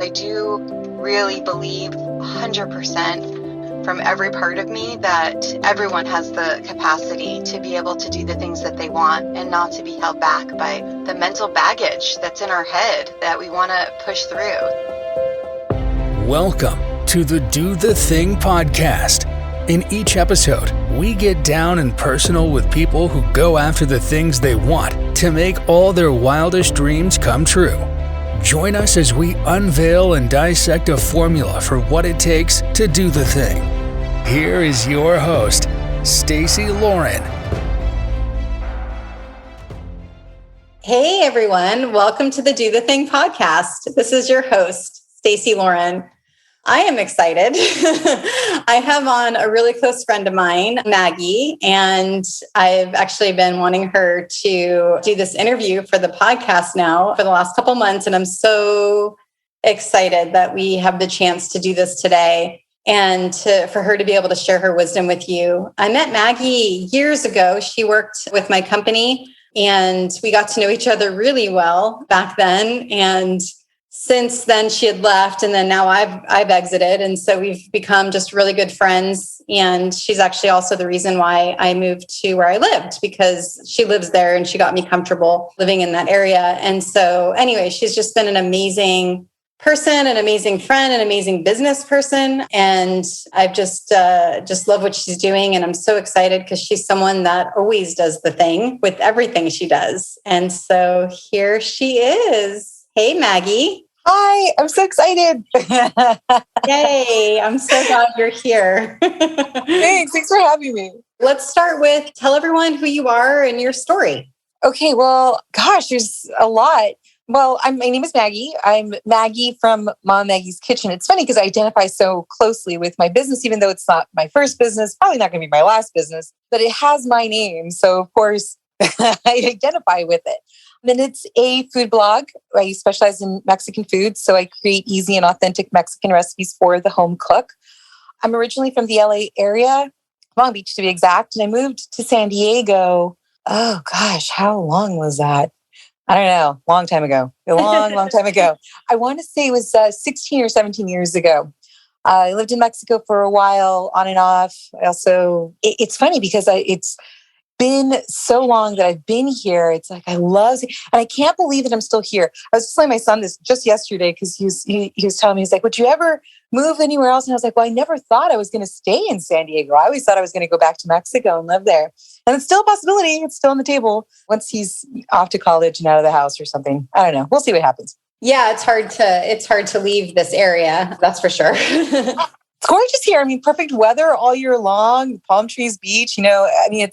I do really believe 100% from every part of me that everyone has the capacity to be able to do the things that they want and not to be held back by the mental baggage that's in our head that we want to push through. Welcome to the Do the Thing podcast. In each episode, we get down and personal with people who go after the things they want to make all their wildest dreams come true. Join us as we unveil and dissect a formula for what it takes to do the thing. Here is your host, Stacy Lauren. Hey everyone, welcome to the Do the Thing podcast. This is your host, Stacy Lauren. I am excited. I have on a really close friend of mine, Maggie, and I've actually been wanting her to do this interview for the podcast now for the last couple months. And I'm so excited that we have the chance to do this today and for her to be able to share her wisdom with you. I met Maggie years ago. She worked with my company and we got to know each other really well back then. And since then she had left, and then now I've exited. And so we've become just really good friends. And she's actually also the reason why I moved to where I lived, because she lives there and she got me comfortable living in that area. And so anyway, she's just been an amazing person, an amazing friend, an amazing business person. And I've just love what she's doing. And I'm so excited because she's someone that always does the thing with everything she does. And so here she is. Hey, Maggie. Hi, I'm so excited. Yay, I'm so glad you're here. Thanks for having me. Let's start with tell everyone who you are and your story. Okay, well, gosh, there's a lot. Well, my name is Maggie. I'm Maggie from Mom Maggie's Kitchen. It's funny because I identify so closely with my business, even though it's not my first business, probably not going to be my last business, but it has my name. So, of course, I identify with it. And it's a food blog. I specialize in Mexican food, so I create easy and authentic Mexican recipes for the home cook. I'm originally from the LA area, Long Beach to be exact, and I moved to San Diego. Oh gosh, how long was that? I don't know, long time ago. A long time ago. I want to say it was 16 or 17 years ago. I lived in Mexico for a while, on and off. I also, it's funny because it's been so long that I've been here. It's like I love it. And I can't believe that I'm still here. I was just telling my son this just yesterday because he was telling me, he's like, would you ever move anywhere else? And I was like, well, I never thought I was going to stay in San Diego. I always thought I was going to go back to Mexico and live there. And it's still a possibility. It's still on the table once he's off to college and out of the house or something. I don't know. We'll see what happens. Yeah, it's hard to leave this area. That's for sure. It's gorgeous here. I mean, perfect weather all year long, palm trees, beach, I mean,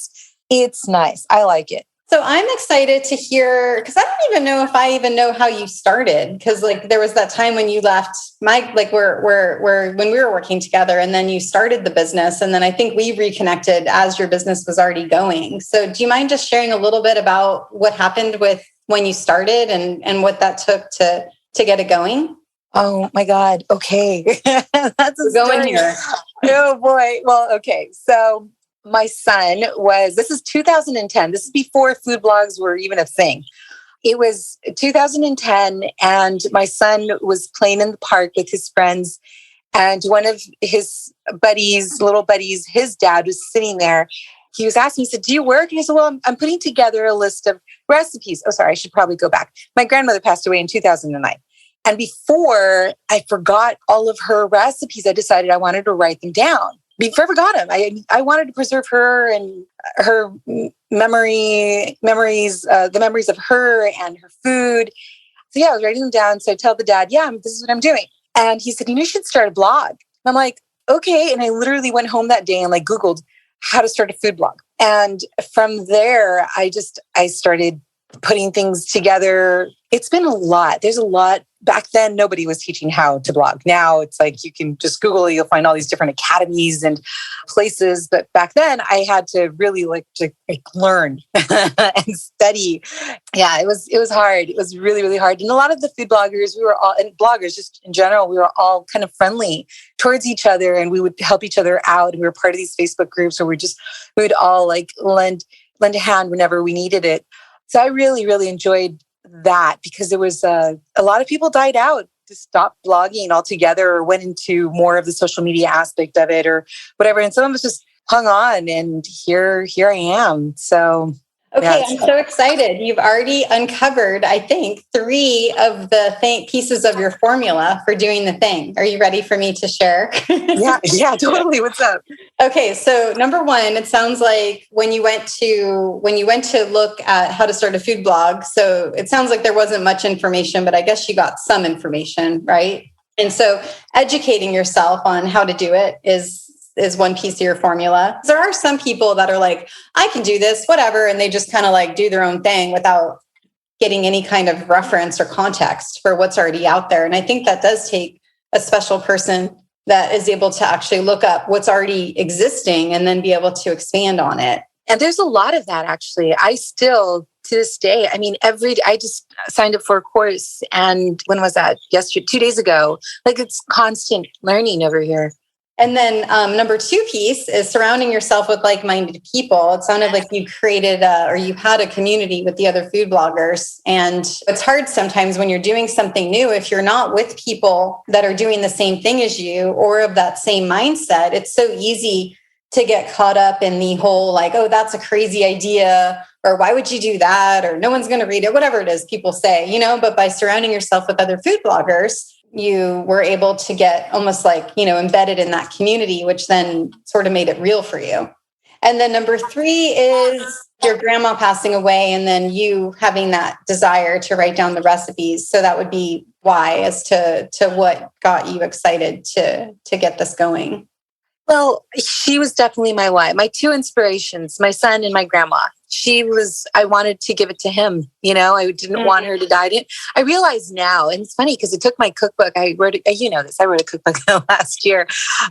it's nice. I like it. So I'm excited to hear, because I don't even know if I even know how you started. Because there was that time when you left when we were working together, and then you started the business. And then I think we reconnected as your business was already going. So do you mind just sharing a little bit about what happened with when you started and what that took to get it going? Oh my God. Okay. That's a going here. Oh boy. Well, okay. So my son this is 2010. This is before food blogs were even a thing. It was 2010 and my son was playing in the park with his friends, and one of his little buddies, his dad was sitting there. He was asking, he said, do you work? And I said, well, I'm putting together a list of recipes. Oh, sorry, I should probably go back. My grandmother passed away in 2009. And before I forgot all of her recipes, I decided I wanted to write them down. Before I forgot them, I wanted to preserve her and her memories, the memories of her and her food. So yeah, I was writing them down. So I tell the dad, yeah, this is what I'm doing. And he said, you should start a blog. And I'm like, okay. And I literally went home that day and Googled how to start a food blog. And from there, I started putting things together. It's been a lot. There's a lot. Back then, nobody was teaching how to blog. Now it's you can just Google it. You'll find all these different academies and places. But back then I had to really learn and study. Yeah, it was hard. It was really, really hard. And a lot of the food bloggers, and bloggers just in general, we were all kind of friendly towards each other, and we would help each other out. And we were part of these Facebook groups where we would all lend a hand whenever we needed it. So I really, really enjoyed that because there was a lot of people died out just stopped blogging altogether or went into more of the social media aspect of it or whatever. And some of us just hung on, and here I am. So Okay, yeah, I'm so excited. You've already uncovered, I think, 3 of the pieces of your formula for doing the thing. Are you ready for me to share? yeah, totally. What's up? Okay, so number 1, it sounds like when you went to look at how to start a food blog, so it sounds like there wasn't much information, but I guess you got some information, right? And so educating yourself on how to do it is one piece of your formula. There are some people that are like, I can do this, whatever, and they just kind of like do their own thing without getting any kind of reference or context for what's already out there. And I think that does take a special person that is able to actually look up what's already existing and then be able to expand on it. And there's a lot of that, actually. I still, to this day, I mean, I just signed up for a course. And when was that? Yesterday, 2 days ago. Like, it's constant learning over here. And then number 2 piece is surrounding yourself with like-minded people. It sounded like you created or you had a community with the other food bloggers. And it's hard sometimes when you're doing something new, if you're not with people that are doing the same thing as you or of that same mindset, it's so easy to get caught up in the whole like, oh, that's a crazy idea, or why would you do that? Or no one's going to read it, whatever it is people say, but by surrounding yourself with other food bloggers, you were able to get almost like, embedded in that community, which then sort of made it real for you. And then number 3 is your grandma passing away and then you having that desire to write down the recipes. So that would be why as to what got you excited to get this going. Well, she was definitely my why. My 2 inspirations, my son and my grandma. I wanted to give it to him. I didn't want her to die. I realize now, and it's funny because it took my cookbook. I wrote a cookbook last year.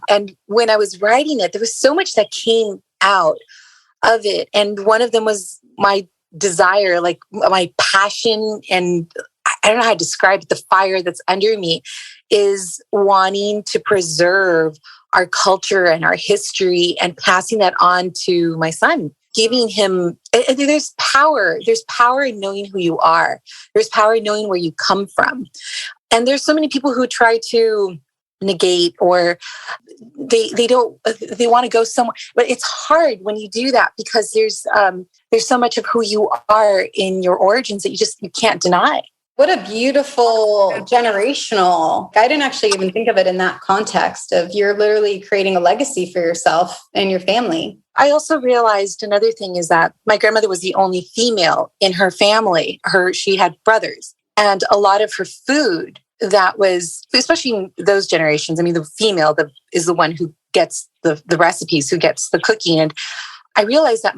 And when I was writing it, there was so much that came out of it. And one of them was my desire, like my passion. And I don't know how to describe it. The fire that's under me is wanting to preserve our culture and our history and passing that on to my son, giving him, there's power in knowing who you are. There's power in knowing where you come from. And there's so many people who try to negate or they want to go somewhere, but it's hard when you do that because there's so much of who you are in your origins that you can't deny. What a beautiful generational, I didn't actually even think of it in that context of you're literally creating a legacy for yourself and your family. I also realized another thing is that my grandmother was the only female in her family. She had brothers, and a lot of her food that was, especially in those generations, I mean, the female is the one who gets the recipes, who gets the cooking. And I realized that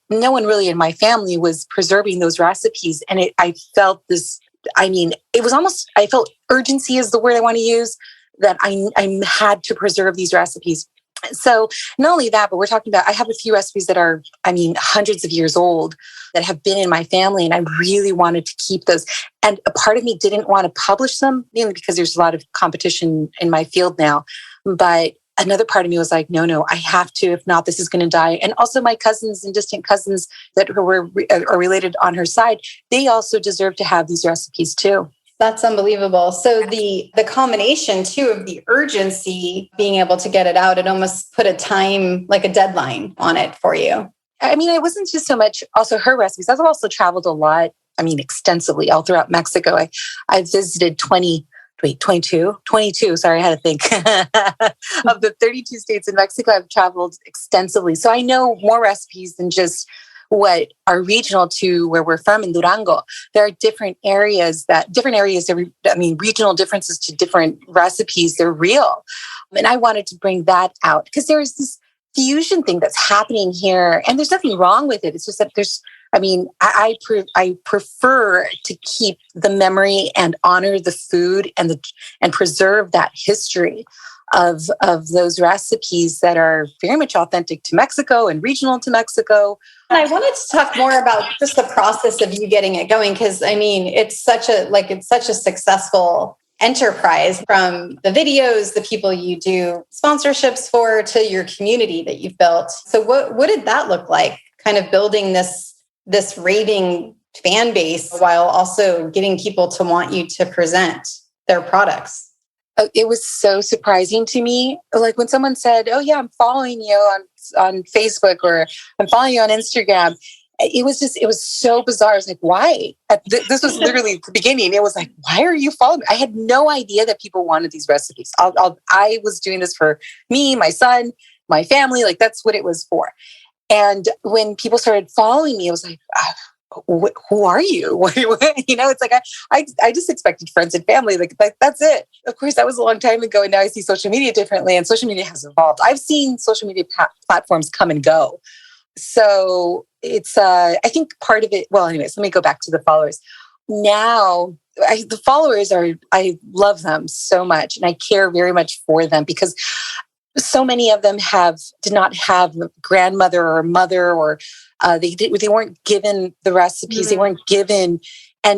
no one really in my family was preserving those recipes. And I felt this, it was almost, I felt urgency is the word I want to use, that I had to preserve these recipes. So not only that, but we're talking about, I have a few recipes that are, hundreds of years old that have been in my family, and I really wanted to keep those. And a part of me didn't want to publish them, mainly because there's a lot of competition in my field now. But another part of me was like, no, I have to, if not, this is going to die. And also my cousins and distant cousins that are related on her side, they also deserve to have these recipes too. That's unbelievable. So the combination too of the urgency, being able to get it out, it almost put a time, like a deadline on it for you. It wasn't just so much also her recipes. I've also traveled a lot, extensively all throughout Mexico. I visited 22, sorry, I had to think. Of the 32 states in Mexico, I've traveled extensively. So I know more recipes than just what are regional to where we're from in Durango. There are different areas, regional differences to different recipes. They're real. And I wanted to bring that out because there is this fusion thing that's happening here, and there's nothing wrong with it. It's just that I prefer to keep the memory and honor the food and preserve that history of those recipes that are very much authentic to Mexico and regional to Mexico. And I wanted to talk more about just the process of you getting it going, because it's such a successful enterprise, from the videos, the people you do sponsorships for, to your community that you've built. So what did that look like? Kind of building this raving fan base while also getting people to want you to present. their products? It was so surprising to me. Like when someone said, "Oh yeah, I'm following you on Facebook or I'm following you on Instagram." It was so bizarre. I was like, why? This was literally the beginning. It was like, why are you following me? I had no idea that people wanted these recipes. I was doing this for me, my son, my family. Like that's what it was for. And when people started following me, I was like, who are you? It's like, I just expected friends and family. Like that's it. Of course, that was a long time ago. And now I see social media differently, and social media has evolved. I've seen social media platforms come and go. So it's, I think part of it, well, anyways, let me go back to the followers. Now, the followers I love them so much, and I care very much for them because so many of them did not have a grandmother or mother, or they weren't given the recipes, they weren't given,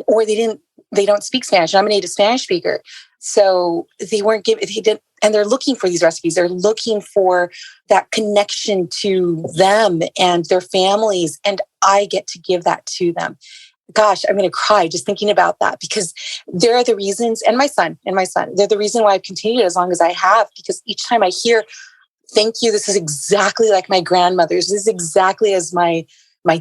or they don't speak Spanish. I'm a native Spanish speaker. So they weren't given, and they're looking for these recipes. They're looking for that connection to them and their families. And I get to give that to them. Gosh, I'm going to cry just thinking about that, because they're the reasons, and my son, they're the reason why I've continued as long as I have, because each time I hear, thank you, this is exactly like my grandmother's, this is exactly as my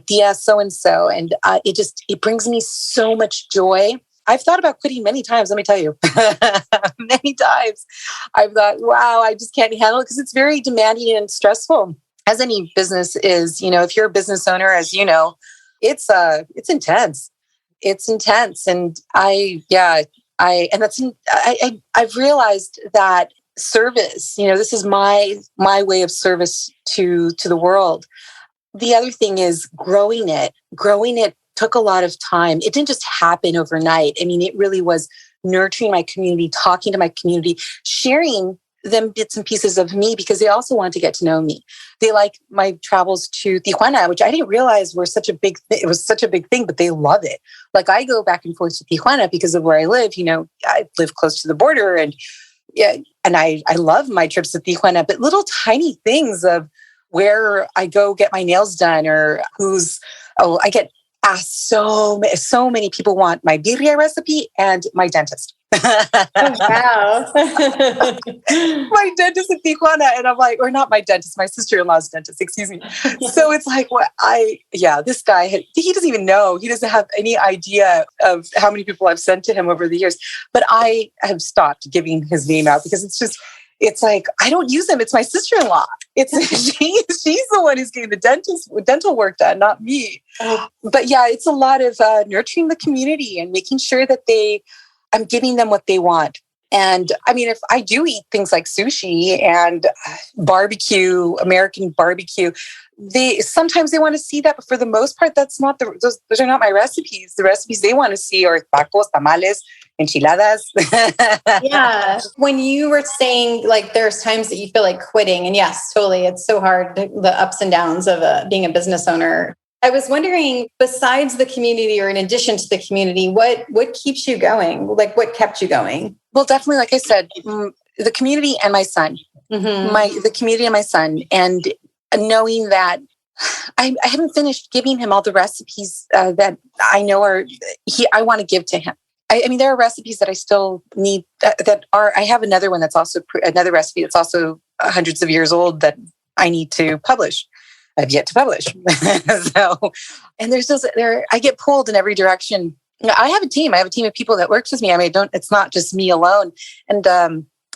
tia so-and-so. And it brings me so much joy. I've thought about quitting many times, let me tell you. Many times. I've thought, wow, I just can't handle it because it's very demanding and stressful. As any business is, if you're a business owner, as you know, it's intense. It's intense. And I've realized that service, this is my way of service to the world. The other thing is growing it took a lot of time. It didn't just happen overnight. I mean, it really was nurturing my community, talking to my community, sharing them bits and pieces of me, because they also want to get to know me. They like my travels to Tijuana, which I didn't realize were such a big thing. It was such a big thing, but they love it. Like I go back and forth to Tijuana because of where I live. I live close to the border, and I love my trips to Tijuana, but little tiny things of where I go get my nails done, or I get asked so many people want my birria recipe and my dentist. Oh, wow. My dentist in Tijuana. And I'm like, or not my dentist, my sister-in-law's dentist, excuse me. So it's like, this guy, he doesn't even know. He doesn't have any idea of how many people I've sent to him over the years. But I have stopped giving his name out because it's like, I don't use him. It's my sister-in-law. She's the one who's getting the dental work done, not me. But yeah, it's a lot of nurturing the community and making sure that I'm giving them what they want. And I mean, if I do eat things like sushi and barbecue, American barbecue, sometimes they want to see that, but for the most part, that's not those are not my recipes. The recipes they want to see are tacos, tamales, enchiladas. Yeah. When you were saying like there's times that you feel like quitting, and yes, totally, it's so hard, the ups and downs of being a business owner. I was wondering, besides the community, or in addition to the community, what keeps you going? Like what kept you going? Well, definitely, like I said, the community and my son, the community and my son, and knowing that I haven't finished giving him all the recipes that I know I want to give to him. I mean, there are recipes that I still need I have another one that's also another recipe that's also hundreds of years old that I need to publish. I've yet to publish. And I get pulled in every direction. I have a team. I have a team of people that works with me. I mean, it's not just me alone. And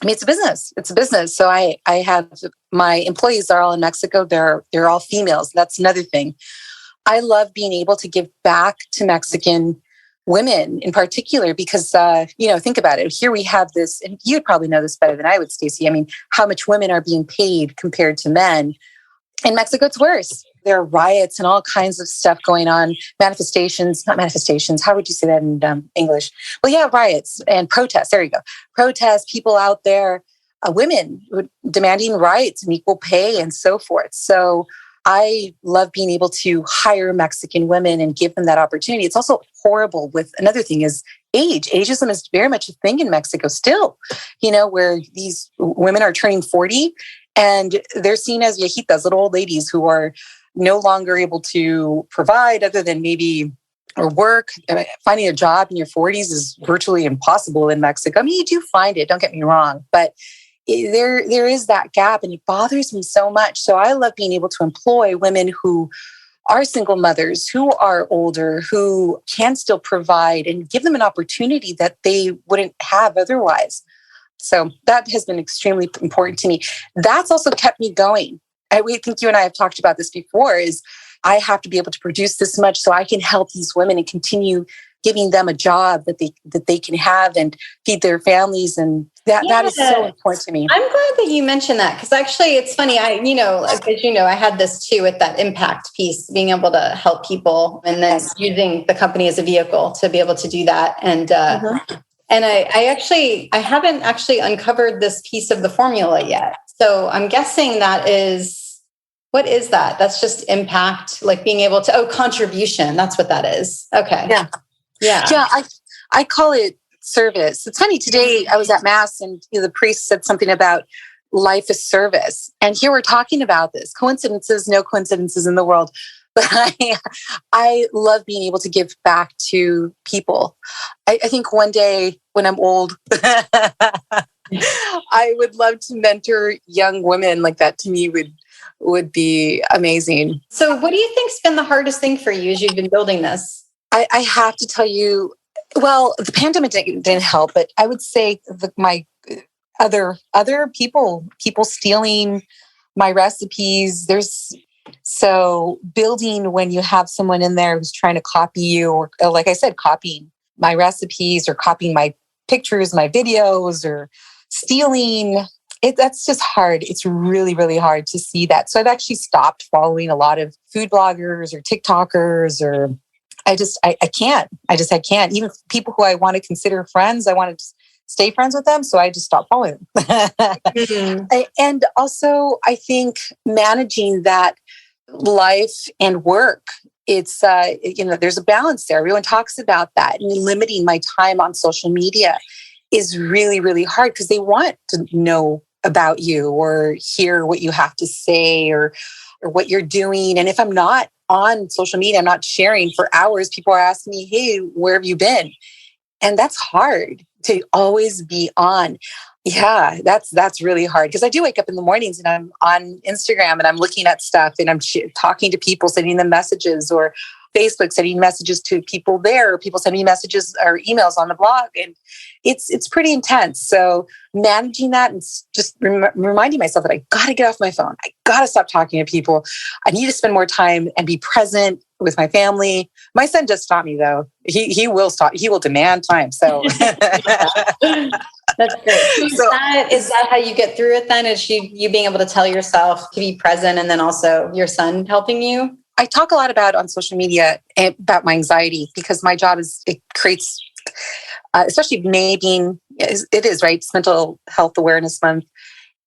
it's a business. It's a business. So I have my employees are all in Mexico. They're all females. That's another thing. I love being able to give back to Mexican women in particular, because, think about it. Here we have this, and you'd probably know this better than I would, Stacey. I mean, how much women are being paid compared to men. In Mexico, it's worse. There are riots and all kinds of stuff going on. Not manifestations. How would you say that in English? Well, yeah, riots and protests. There you go. Protests, people out there, women demanding rights and equal pay and so forth. So I love being able to hire Mexican women and give them that opportunity. It's also horrible with another thing is age. Ageism is very much a thing in Mexico still, where these women are turning 40 and they're seen as viejitas, little old ladies who are no longer able to provide other than maybe or work. Finding a job in your 40s is virtually impossible in Mexico. I mean, you do find it, don't get me wrong, but there is that gap, and it bothers me so much. So I love being able to employ women who are single mothers, who are older, who can still provide, and give them an opportunity that they wouldn't have otherwise. So that has been extremely important to me. That's also kept me going. We think you and I have talked about this before, is I have to be able to produce this much so I can help these women and continue giving them a job that they can have and feed their families. And that is so important to me. I'm glad that you mentioned that, because actually it's funny. As you know, I had this too with that impact piece, being able to help people, and then using the company as a vehicle to be able to do that. And and I haven't actually uncovered this piece of the formula yet. So I'm guessing what is that? That's just impact, like being able to, contribution. That's what that is. Okay. Yeah. I call it service. It's funny. Today I was at Mass, and the priest said something about life is service. And here we're talking about this. Coincidences, no coincidences in the world. But I love being able to give back to people. I think one day when I'm old, I would love to mentor young women. Like, that to me would be amazing. So what do you think's been the hardest thing for you as you've been building this? I have to tell you, well, the pandemic didn't help, but I would say my other people stealing my recipes. So building when you have someone in there who's trying to copy you, or like I said, copying my recipes or copying my pictures, my videos, or stealing. That's just hard. It's really, really hard to see that. So I've actually stopped following a lot of food bloggers or TikTokers, or I can't. I can't. Even people who I want to consider friends, I want to stay friends with them. So I just stopped following them. Mm-hmm. And also, I think managing that life and work, it's, there's a balance there. Everyone talks about that. And limiting my time on social media is really, really hard, because they want to know about you or hear what you have to say or what you're doing. And if I'm not on social media, I'm not sharing for hours, people are asking me, hey, where have you been? And that's hard to always be on. Yeah, that's really hard, because I do wake up in the mornings and I'm on Instagram and I'm looking at stuff and I'm talking to people, sending them messages, or Facebook, sending messages to people there, or people sending me messages or emails on the blog. And it's pretty intense. So managing that and just reminding myself that I got to get off my phone. I got to stop talking to people. I need to spend more time and be present with my family. My son just stopped me, though. He will stop. He will demand time. So that's great. Is that how you get through it then? Is you being able to tell yourself to be present, and then also your son helping you? I talk a lot about on social media about my anxiety, because my job it creates, especially May being, it is, right? It's Mental Health Awareness Month,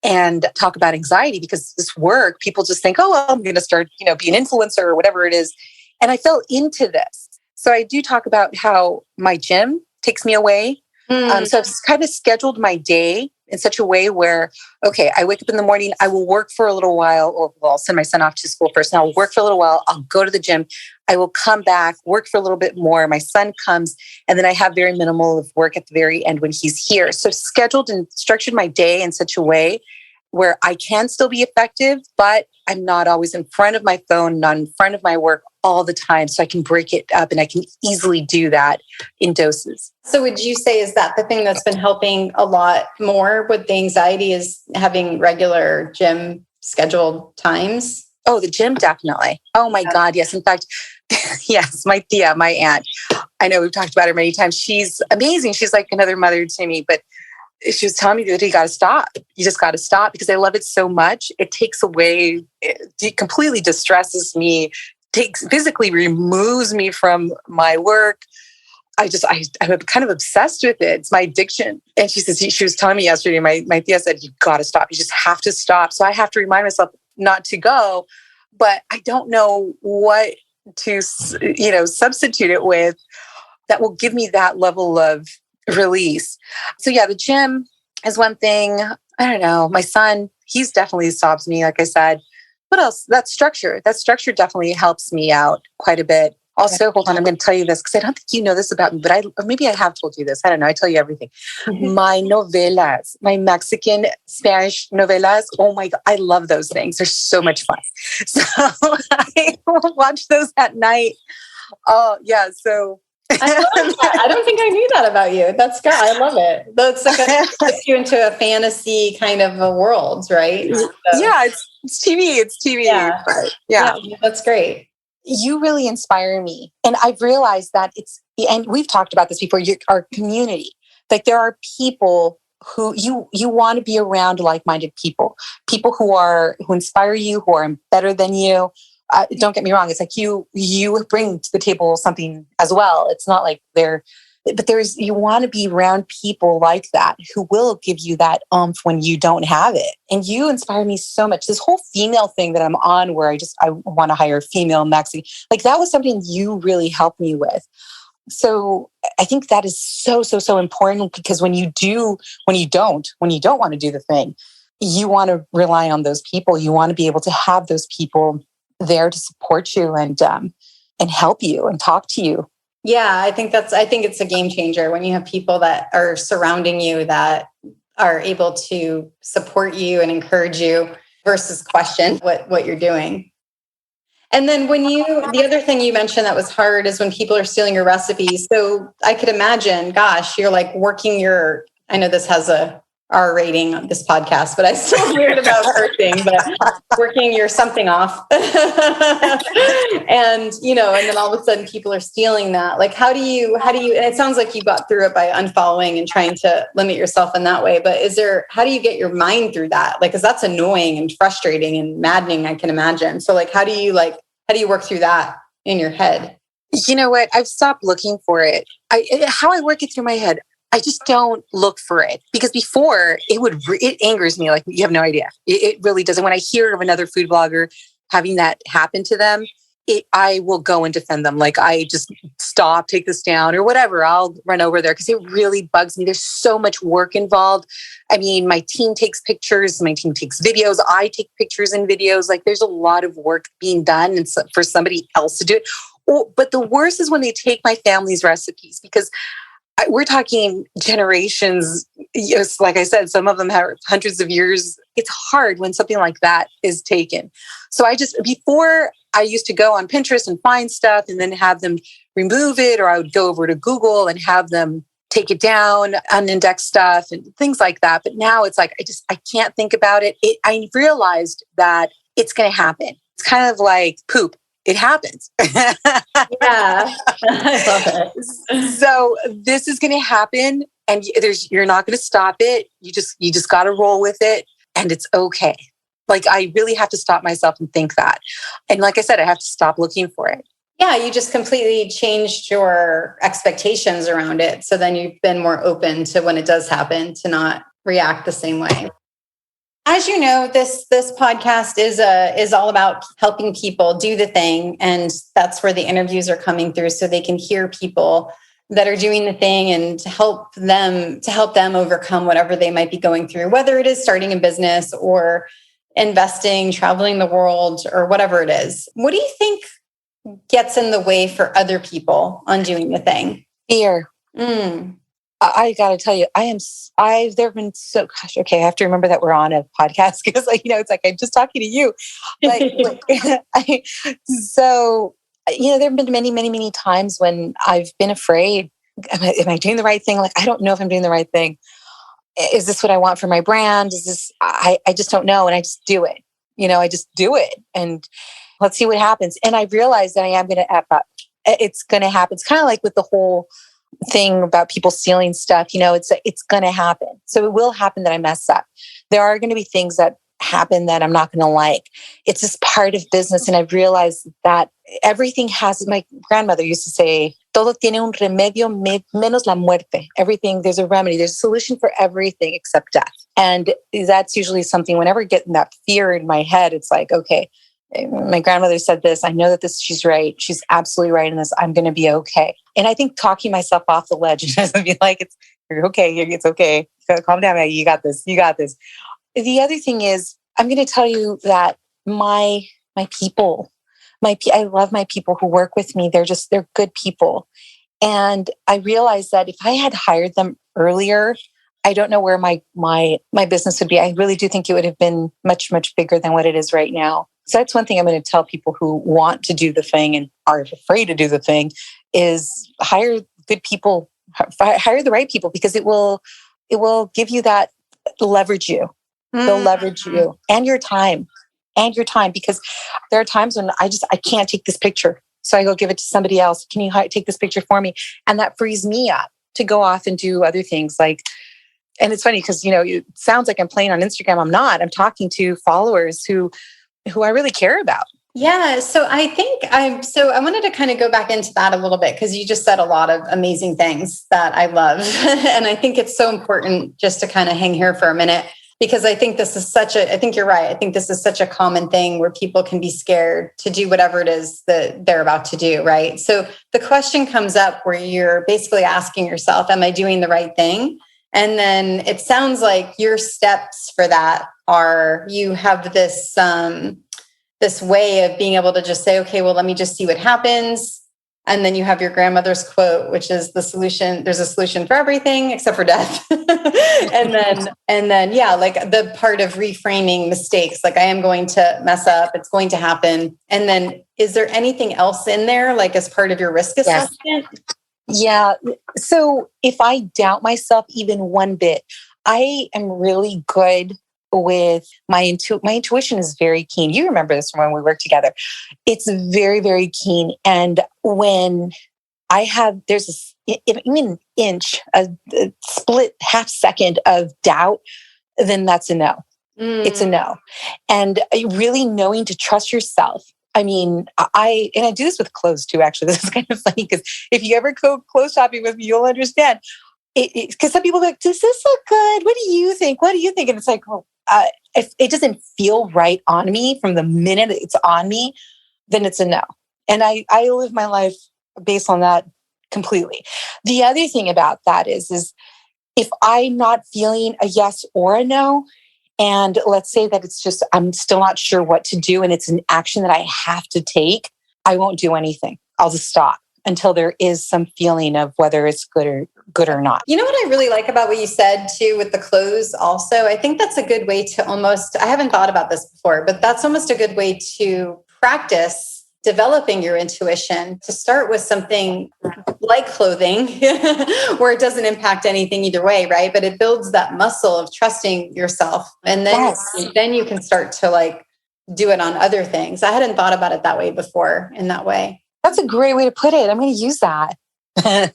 and talk about anxiety, because this work, people just think, oh, well, I'm going to start, be an influencer or whatever it is. And I fell into this. So I do talk about how my gym takes me away. So I've kind of scheduled my day in such a way where, okay, I wake up in the morning, I will work for a little while, or I'll send my son off to school first, and I'll work for a little while. I'll go to the gym. I will come back, work for a little bit more. My son comes, and then I have very minimal of work at the very end when he's here. So scheduled and structured my day in such a way where I can still be effective, but I'm not always in front of my phone, not in front of my work all the time. So I can break it up, and I can easily do that in doses. So would you say, is that the thing that's been helping a lot more with the anxiety, is having regular gym scheduled times? Oh, the gym, definitely. Oh my God, yes. In fact, yes, my Thea, my aunt, I know we've talked about her many times. She's amazing. She's like another mother to me, but she was telling me that you got to stop. You just got to stop, because I love it so much. It takes away, it completely distresses me, physically removes me from my work. I'm kind of obsessed with it. It's my addiction. And she was telling me yesterday, my Thea said, you got to stop. You just have to stop. So I have to remind myself not to go, but I don't know what to, substitute it with that will give me that level of release. So yeah, the gym is one thing. I don't know. My son, he's definitely stops me, like I said. What else? That structure definitely helps me out quite a bit. Also, hold on, I'm going to tell you this because I don't think you know this about me, but or maybe I have told you this. I don't know. I tell you everything. My novelas, my Mexican Spanish novelas. Oh my God, I love those things. They're so much fun. So I watch those at night. Oh yeah. So I love that. I don't think I knew that about you. That's good. I love it. That's like puts you into a fantasy kind of a world, right? So, yeah, it's TV. It's TV. Yeah. Yeah. That's great. You really inspire me. And I've realized that and we've talked about this before, our community, like there are people who you want to be around like-minded people who inspire you, who are better than you. Don't get me wrong. It's like you bring to the table something as well. It's not like you want to be around people like that who will give you that oomph when you don't have it. And you inspire me so much. This whole female thing that I'm on where I want to hire a female Mexican, like that was something you really helped me with. So I think that is so, so, so important because when you don't want to do the thing, you want to rely on those people. You want to be able to have those people there to support you and help you and talk to you. Yeah, I think it's a game changer when you have people that are surrounding you that are able to support you and encourage you versus question what you're doing. And then the other thing you mentioned that was hard is when people are stealing your recipes. So I could imagine, gosh, you're like I know this has a R rating on this podcast, but I still weird about cursing, but working your something off. and then all of a sudden people are stealing that. Like, how do you, and it sounds like you got through it by unfollowing and trying to limit yourself in that way, but how do you get your mind through that? Like, cause that's annoying and frustrating and maddening, I can imagine. So like, how do you work through that in your head? You know what? I've stopped looking for it. How I work it through my head. I just don't look for it because before it angers me. Like you have no idea. It really doesn't. When I hear of another food blogger having that happen to them, I will go and defend them. Like I just stop, take this down or whatever. I'll run over there because it really bugs me. There's so much work involved. I mean, my team takes pictures, my team takes videos. I take pictures and videos. Like there's a lot of work being done and for somebody else to do it. But the worst is when they take my family's recipes because we're talking generations. Yes, like I said, some of them have hundreds of years. It's hard when something like that is taken. So before I used to go on Pinterest and find stuff and then have them remove it, or I would go over to Google and have them take it down, unindex stuff and things like that. But now it's like, I can't think about it. I realized that it's going to happen. It's kind of like poop. It happens. Yeah, I love it. So this is going to happen, and you're not going to stop it. You just got to roll with it, and it's okay. Like I really have to stop myself and think that, and like I said, I have to stop looking for it. Yeah, you just completely changed your expectations around it. So then you've been more open to when it does happen to not react the same way. As you know, this podcast is all about helping people do the thing. And that's where the interviews are coming through so they can hear people that are doing the thing and to help them overcome whatever they might be going through, whether it is starting a business or investing, traveling the world, or whatever it is. What do you think gets in the way for other people on doing the thing? Fear. I got to tell you, there have been gosh, okay, I have to remember that we're on a podcast because it's like, I'm just talking to you. But there have been many, many, many times when I've been afraid, am I doing the right thing? Like, I don't know if I'm doing the right thing. Is this what I want for my brand? Is this, I just don't know. And I just do it, I just do it and let's see what happens. And I realized that I am going to F up. It's going to happen. It's kind of like with the whole thing about people stealing stuff, it's going to happen. So it will happen that I mess up. There are going to be things that happen that I'm not going to like. It's just part of business. And I've realized that everything my grandmother used to say, todo tiene un remedio menos la muerte. Everything, there's a remedy, there's a solution for everything except death. And that's usually something, whenever I get that fear in my head, it's like, okay, my grandmother said this. I know that she's right. She's absolutely right in this. I'm going to be okay. And I think talking myself off the ledge and just be like, you're okay. It's okay. Calm down, Maggie. You got this. You got this. The other thing is, I'm going to tell you that my people I love my people who work with me. They're good people. And I realized that if I had hired them earlier, I don't know where my business would be. I really do think it would have been much, much bigger than what it is right now. So that's one thing I'm going to tell people who want to do the thing and are afraid to do the thing is hire good people, hire the right people, because it will give you that leverage you. They'll leverage you and your time because there are times when I can't take this picture. So I go give it to somebody else. Can you take this picture for me? And that frees me up to go off and do other things and it's funny because, it sounds like I'm playing on Instagram. I'm not. I'm talking to followers who I really care about. Yeah. So I wanted to kind of go back into that a little bit because you just said a lot of amazing things that I love. And I think it's so important just to kind of hang here for a minute, because I think I think you're right. I think this is such a common thing where people can be scared to do whatever it is that they're about to do. Right. So the question comes up where you're basically asking yourself, am I doing the right thing? And then it sounds like your steps for that are you have this way of being able to just say, okay, well, let me just see what happens. And then you have your grandmother's quote, which is the solution. There's a solution for everything except for death. and then, yeah, like the part of reframing mistakes, like I am going to mess up. It's going to happen. And then is there anything else in there, like as part of your risk assessment? Yeah. So if I doubt myself even one bit, I am really good with my intuition is very keen. You remember this from when we worked together. It's very, very keen. And when there's even an inch, a split half second of doubt, then that's a no. It's a no. And really knowing to trust yourself. I mean, I do this with clothes too, actually. This is kind of funny because if you ever go clothes shopping with me, you'll understand. Because some people are like, does this look good? What do you think? What do you think? And it's like, well, if it doesn't feel right on me from the minute it's on me, then it's a no. And I live my life based on that completely. The other thing about that is if I'm not feeling a yes or a no, and let's say that it's just, I'm still not sure what to do and it's an action that I have to take, I won't do anything. I'll just stop until there is some feeling of whether it's good or not. You know what I really like about what you said too with the clothes also? I think that's a good way to I haven't thought about this before, but that's almost a good way to practice developing your intuition, to start with something like clothing where it doesn't impact anything either way, right? But it builds that muscle of trusting yourself. And then you can start to like do it on other things. I hadn't thought about it that way before in that way. That's a great way to put it. I'm going to use that. Yeah,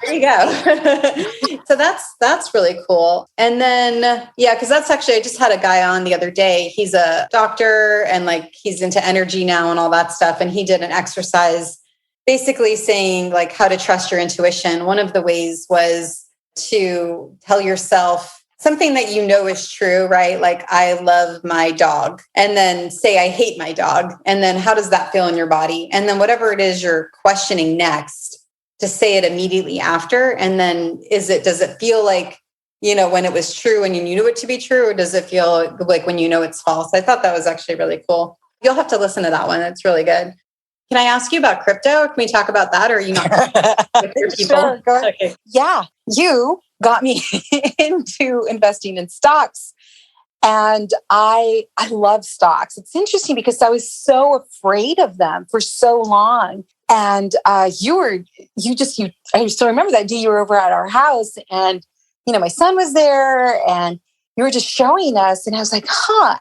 there you go. So that's really cool. And then, yeah, because that's actually, I just had a guy on the other day. He's a doctor and like he's into energy now and all that stuff. And he did an exercise basically saying like how to trust your intuition. One of the ways was to tell yourself something that you know is true, right? Like, I love my dog. And then say, I hate my dog. And then how does that feel in your body? And then whatever it is you're questioning next, to say it immediately after. And then does it feel like, when it was true and you knew it to be true, or does it feel like when you know it's false? I thought that was actually really cool. You'll have to listen to that one. It's really good. Can I ask you about crypto? Can we talk about that? Or are you not with your people? Sure, go ahead. Okay. Yeah, you got me into investing in stocks. And I love stocks. It's interesting because I was so afraid of them for so long. And I still remember that day you were over at our house and, my son was there and you were just showing us. And I was like,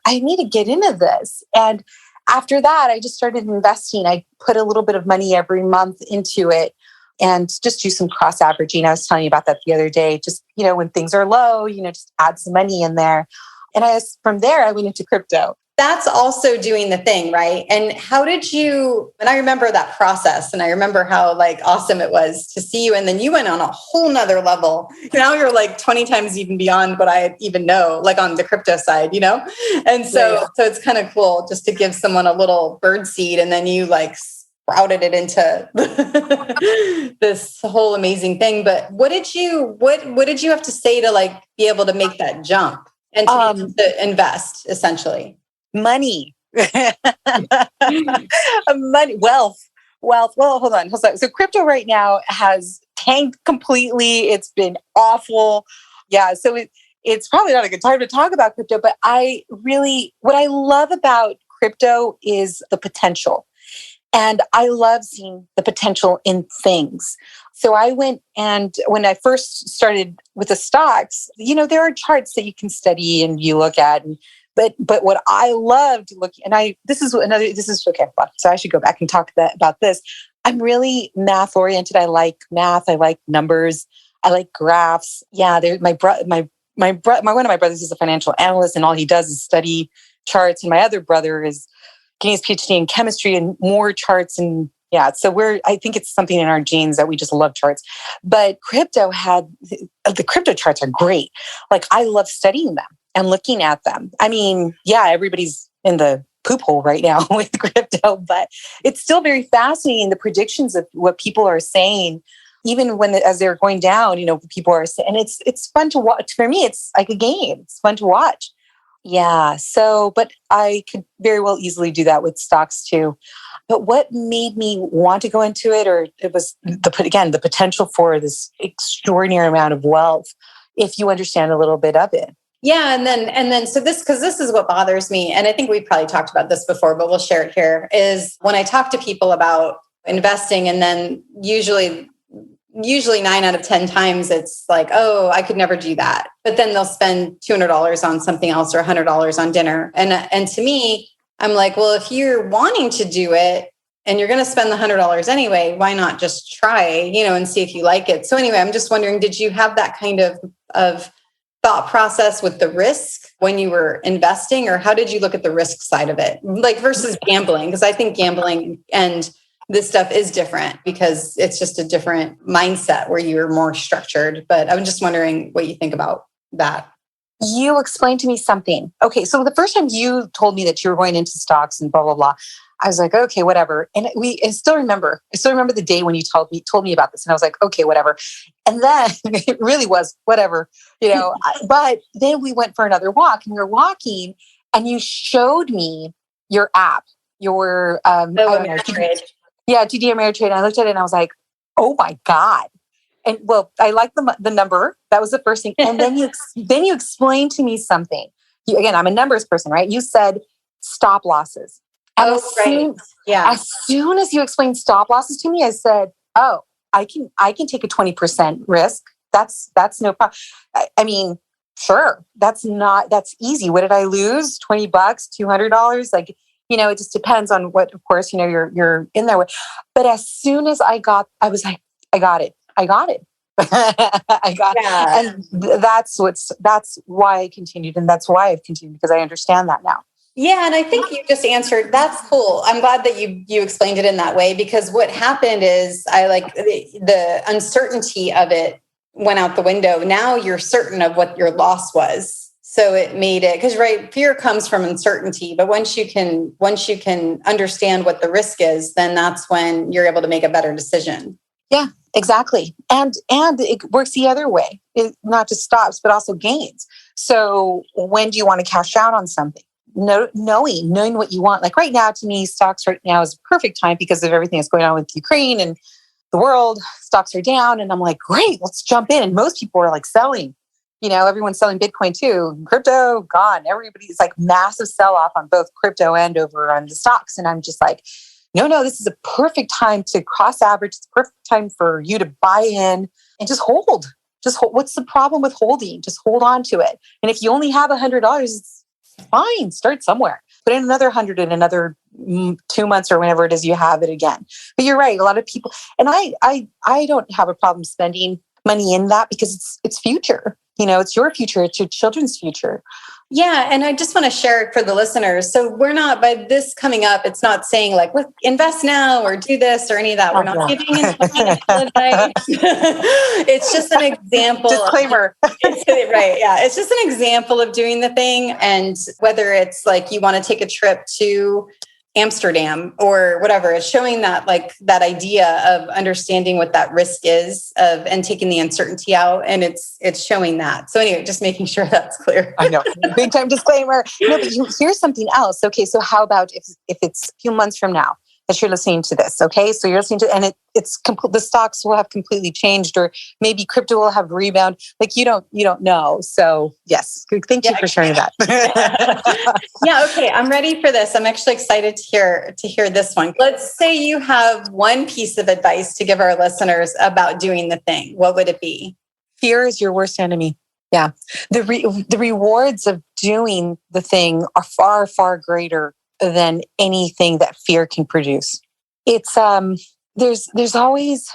I need to get into this. And after that, I just started investing. I put a little bit of money every month into it and just do some cross averaging. I was telling you about that the other day. Just, when things are low, just add some money in there. And from there, I went into crypto. That's also doing the thing, right? And how did you, and I remember that process and I remember how like awesome it was to see you. And then you went on a whole nother level. Now you're like 20 times even beyond what I even know, like on the crypto side, And so it's kind of cool just to give someone a little bird seed and then you like sprouted it into this whole amazing thing. But what did you have to say to like be able to make that jump and to invest essentially? Money. Money, wealth. Well, hold on. So crypto right now has tanked completely. It's been awful. Yeah. So it's probably not a good time to talk about crypto, but what I love about crypto is the potential. And I love seeing the potential in things. So I went, and when I first started with the stocks, there are charts that you can study and you look at, but what I loved looking, this is okay. So I should go back and talk about this. I'm really math oriented. I like math. I like numbers. I like graphs. Yeah, one of my brothers is a financial analyst, and all he does is study charts. And my other brother is getting his PhD in chemistry and more charts. And yeah, so I think it's something in our genes that we just love charts. But the crypto charts are great. Like, I love studying them and looking at them. I mean, yeah, everybody's in the poop hole right now with crypto, but it's still very fascinating, the predictions of what people are saying, even as they're going down, people are saying, and it's fun to watch. For me, it's like a game. It's fun to watch. Yeah. So, but I could very well easily do that with stocks too. But what made me want to go into it, or it was the potential for this extraordinary amount of wealth, if you understand a little bit of it. Yeah. And then, so because this is what bothers me. And I think we've probably talked about this before, but we'll share it here, is when I talk to people about investing, and then usually 9 out of 10 times it's like, oh, I could never do that. But then they'll spend $200 on something else or $100 on dinner. And to me, I'm like, well, if you're wanting to do it and you're going to spend the $100 anyway, why not just try, and see if you like it? So anyway, I'm just wondering, did you have that kind of thought process with the risk when you were investing, or how did you look at the risk side of it, like versus gambling? Because I think gambling and this stuff is different because it's just a different mindset where you're more structured. But I'm just wondering what you think about that. You explained to me something. Okay, so the first time you told me that you were going into stocks and blah, blah, blah, I was like, okay, whatever. And I still remember the day when you told me about this. And I was like, okay, whatever. And then it really was whatever, but then we went for another walk, and we were walking, and you showed me your app, your Ameritrade. Yeah, TD Ameritrade. And I looked at it and I was like, oh my God. And well, I liked the number. That was the first thing. And then you explained to me something. Again, I'm a numbers person, right? You said stop losses. And as soon as you explained stop losses to me, I said, oh, I can take a 20% risk. That's no problem. I mean, sure. That's easy. What did I lose? $20, $200? Like, it just depends on what, of course, you're in there with. But as soon as I was like, I got it. I got it. And that's why I continued. And that's why I've continued, because I understand that now. Yeah. And I think you just answered, that's cool. I'm glad that you explained it in that way, because what happened is I like the uncertainty of it went out the window. Now you're certain of what your loss was. So it made it, because fear comes from uncertainty. But once you can understand what the risk is, then that's when you're able to make a better decision. Yeah, exactly. And it works the other way. It not just stops, but also gains. So when do you want to cash out on something? Knowing what you want. Like right now, to me, stocks right now is a perfect time because of everything that's going on with Ukraine and the world. Stocks are down, and I'm like, great, let's jump in. And most people are like selling. Everyone's selling Bitcoin too. Crypto gone. Everybody's like massive sell off on both crypto and over on the stocks. And I'm just like, no, this is a perfect time to cross average. It's a perfect time for you to buy in and just hold. What's the problem with holding? Just hold on to it. And if you only have $100, it's fine. Start somewhere. Put in another 100 in another 2 months or whenever it is you have it again. But you're right. A lot of people, and I don't have a problem spending money in that because it's future. It's your future. It's your children's future. Yeah. And I just want to share it for the listeners. So we're not, by this coming up, it's not saying like, invest now or do this or any of that. We're not giving financial advice. It's just an example. Disclaimer. Right. Yeah. It's just an example of doing the thing. And whether it's like you want to take a trip to Amsterdam or whatever. It's showing that like that idea of understanding what that risk is and taking the uncertainty out. And it's showing that. So anyway, just making sure that's clear. I know. Big time disclaimer. No, but here's something else. Okay. So how about if it's a few months from now that you're listening to this? Okay. So you're listening to, and the stocks will have completely changed, or maybe crypto will have rebound. Like you don't know. So yes, thank you for sharing that. Yeah. Okay. I'm ready for this. I'm actually excited to hear this one. Let's say you have one piece of advice to give our listeners about doing the thing. What would it be? Fear is your worst enemy. Yeah. The rewards of doing the thing are far, far greater than anything that fear can produce. It's, there's always,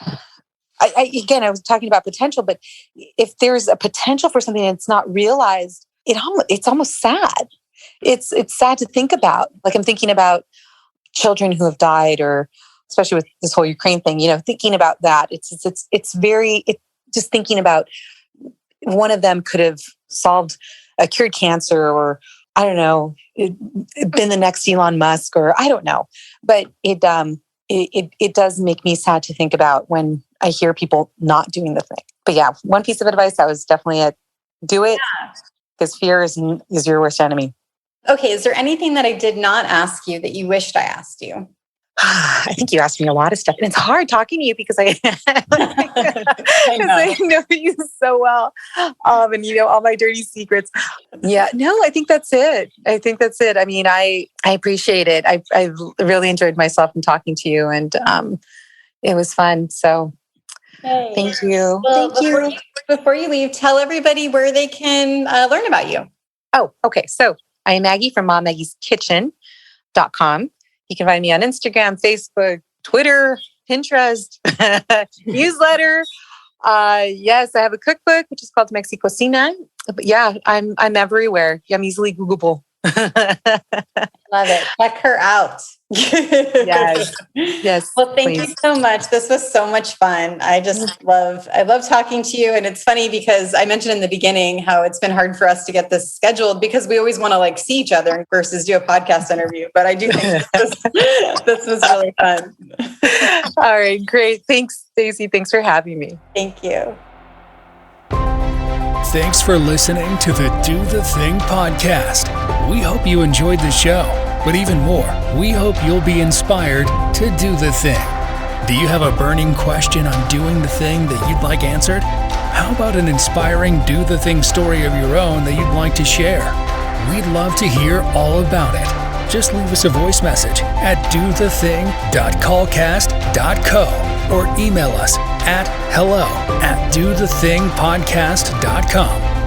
I was talking about potential, but if there's a potential for something that's not realized, it's almost sad. It's sad to think about. Like I'm thinking about children who have died, or especially with this whole Ukraine thing, thinking about that. It's just thinking about one of them could have cured cancer, or I don't know, been the next Elon Musk, or I don't know. But it does make me sad to think about when I hear people not doing the thing. But yeah, one piece of advice that was definitely do it, because fear is your worst enemy. Okay. Is there anything that I did not ask you that you wished I asked you? I think you asked me a lot of stuff, and it's hard talking to you because I know you so well, and you know all my dirty secrets. Yeah, no, I think that's it. I mean, I appreciate it. I really enjoyed myself in talking to you, and it was fun. So, thank you. Well, before you leave, tell everybody where they can learn about you. Oh, okay. So I am Maggie from mommaggieskitchen.com. You can find me on Instagram, Facebook, Twitter, Pinterest, newsletter. Yes, I have a cookbook, which is called Mexicocina. But yeah, I'm everywhere. I'm easily Googleable. Love it. Check her out. Yes. Well, thank you so much. This was so much fun. I love talking to you. And it's funny because I mentioned in the beginning how it's been hard for us to get this scheduled because we always want to like see each other versus do a podcast interview. But I do think this was really fun. All right, great. Thanks, Stacey. Thanks for having me. Thank you. Thanks for listening to the Do the Thing podcast. We hope you enjoyed the show, but even more, we hope you'll be inspired to do the thing. Do you have a burning question on doing the thing that you'd like answered? How about an inspiring do the thing story of your own that you'd like to share? We'd love to hear all about it. Just leave us a voice message at dothething.callcast.co or email us at hello@dothethingpodcast.com.